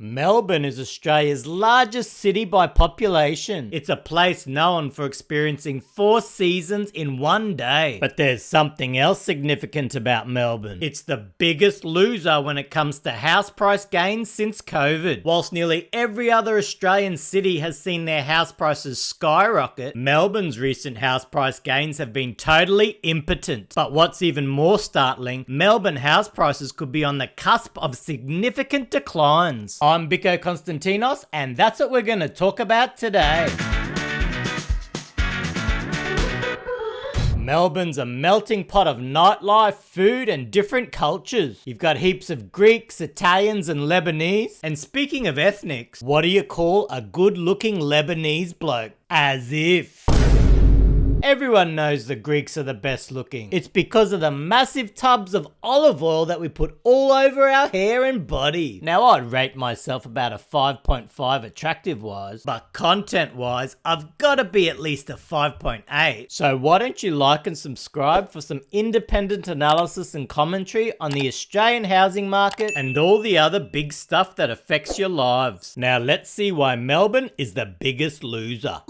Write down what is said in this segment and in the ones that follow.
Melbourne is Australia's largest city by population. It's a place known for experiencing 4 seasons in one day. But there's something else significant about Melbourne. It's the biggest loser when it comes to house price gains since COVID. Whilst nearly every other Australian city has seen their house prices skyrocket, Melbourne's recent house price gains have been totally impotent. But what's even more startling, Melbourne house prices could be on the cusp of significant declines. I'm Biko Konstantinos, and that's what we're going to talk about today. Melbourne's a melting pot of nightlife, food, and different cultures. You've got heaps of Greeks, Italians, and Lebanese. And speaking of ethnics, what do you call a good-looking Lebanese bloke? As if. Everyone knows the Greeks are the best looking. It's because of the massive tubs of olive oil that we put all over our hair and body. Now, I'd rate myself about a 5.5 attractive wise, but content wise, I've got to be at least a 5.8. So why don't you like and subscribe for some independent analysis and commentary on the Australian housing market and all the other big stuff that affects your lives. Now let's see why Melbourne is the biggest loser.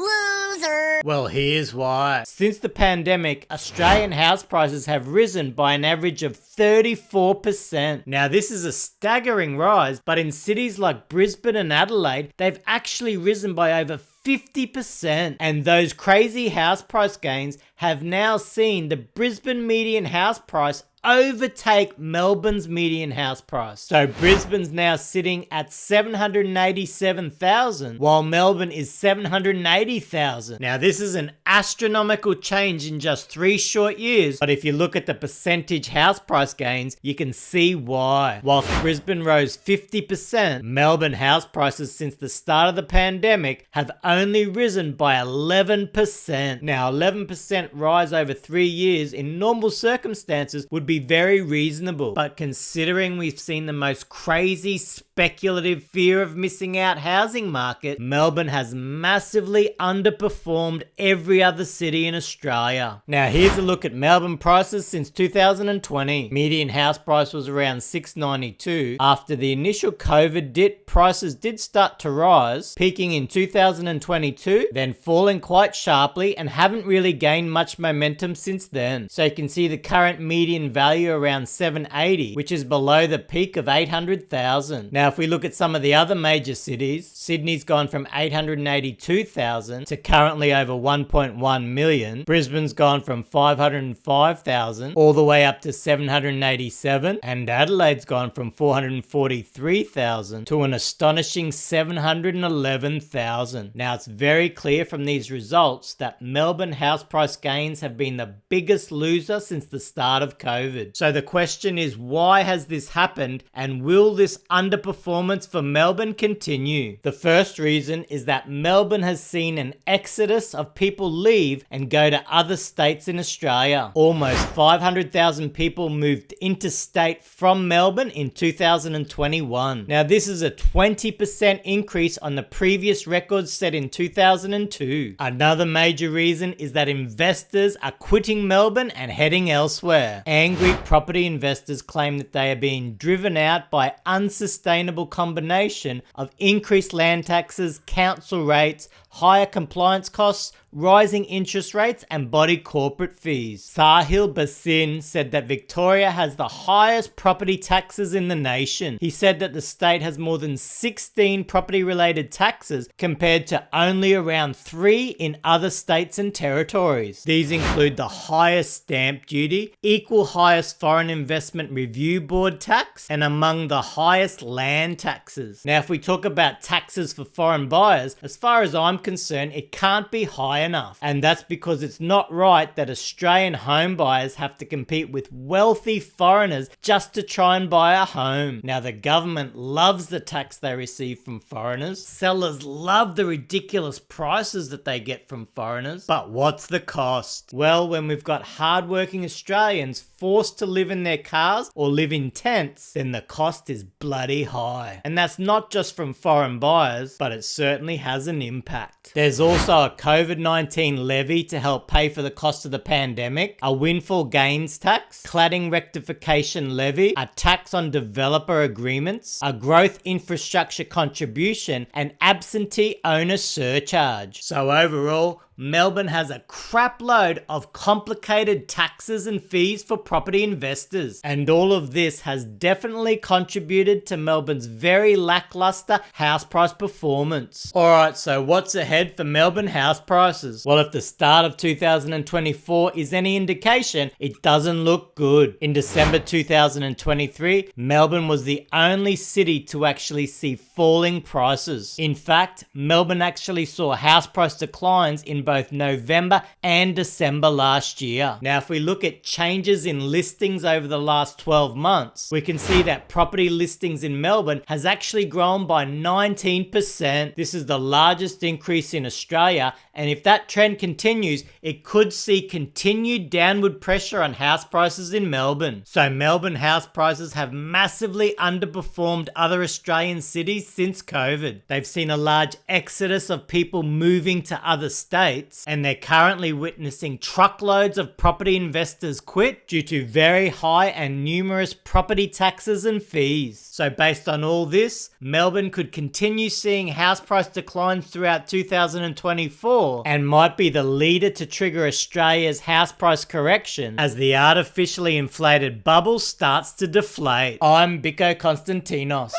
Well, here's why. Since the pandemic, Australian house prices have risen by an average of 34%. Now, this is a staggering rise, but in cities like Brisbane and Adelaide, they've actually risen by over 50%. And those crazy house price gains have now seen the Brisbane median house price overtake Melbourne's median house price. So Brisbane's now sitting at 787,000 while Melbourne is 780,000. Now this is an astronomical change in just 3 short years, but if you look at the percentage house price gains, you can see why. Whilst Brisbane rose 50%, Melbourne house prices since the start of the pandemic have only risen by 11%. Now 11% rise over 3 years in normal circumstances would be very reasonable, but considering we've seen the most crazy speculative fear of missing out housing market, Melbourne has massively underperformed every other city in Australia. Now here's a look at Melbourne prices since 2020. Median house price was around $692. After the initial COVID dip, prices did start to rise, peaking in 2022, then falling quite sharply and haven't really gained much momentum since then. So you can see the current median value around 780, which is below the peak of 800,000. Now if we look at some of the other major cities, Sydney's gone from 882,000 to currently over 1.1 million. Brisbane's gone from 505,000 all the way up to 787, and Adelaide's gone from 443,000 to an astonishing 711,000. Now it's very clear from these results that Melbourne house price gains have been the biggest loser since the start of COVID. So the question is, why has this happened, and will this underperformance for Melbourne continue? The first reason is that Melbourne has seen an exodus of people leave and go to other states in Australia. Almost 500,000 people moved interstate from Melbourne in 2021. Now this is a 20% increase on the previous record set in 2002. Another major reason is that investors are quitting Melbourne and heading elsewhere. Angry property investors claim that they are being driven out by unsustainable combination of increased land taxes, council rates, higher compliance costs, rising interest rates, and body corporate fees. Sahil Basin said that Victoria has the highest property taxes in the nation. He said that the state has more than 16 property-related taxes compared to only around 3 in other states and territories. These include the highest stamp duty, equal highest foreign investment review board tax, and among the highest land taxes. Now, if we talk about taxes for foreign buyers, as far as I'm concerned, it can't be high enough. And that's because it's not right that Australian home buyers have to compete with wealthy foreigners just to try and buy a home. Now, the government loves the tax they receive from foreigners. Sellers love the ridiculous prices that they get from foreigners. But what's the cost? Well, when we've got hardworking Australians forced to live in their cars or live in tents, then the cost is bloody high. And that's not just from foreign buyers, but it certainly has an impact. There's also a COVID-19 COVID-19 levy to help pay for the cost of the pandemic, a windfall gains tax, cladding rectification levy, a tax on developer agreements, a growth infrastructure contribution, and absentee owner surcharge. So overall, Melbourne has a crap load of complicated taxes and fees for property investors. And all of this has definitely contributed to Melbourne's very lackluster house price performance. Alright, so what's ahead for Melbourne house prices? Well, if the start of 2024 is any indication, it doesn't look good. In December 2023, Melbourne was the only city to actually see falling prices. In fact, Melbourne actually saw house price declines in both November and December last year. Now, if we look at changes in listings over the last 12 months, we can see that property listings in Melbourne has actually grown by 19%. This is the largest increase in Australia, and if that trend continues, it could see continued downward pressure on house prices in Melbourne. So Melbourne house prices have massively underperformed other Australian cities since COVID. They've seen a large exodus of people moving to other states, and they're currently witnessing truckloads of property investors quit due to very high and numerous property taxes and fees. So based on all this, Melbourne could continue seeing house price declines throughout 2024 and might be the leader to trigger Australia's house price correction as the artificially inflated bubble starts to deflate. I'm Biko Konstantinos.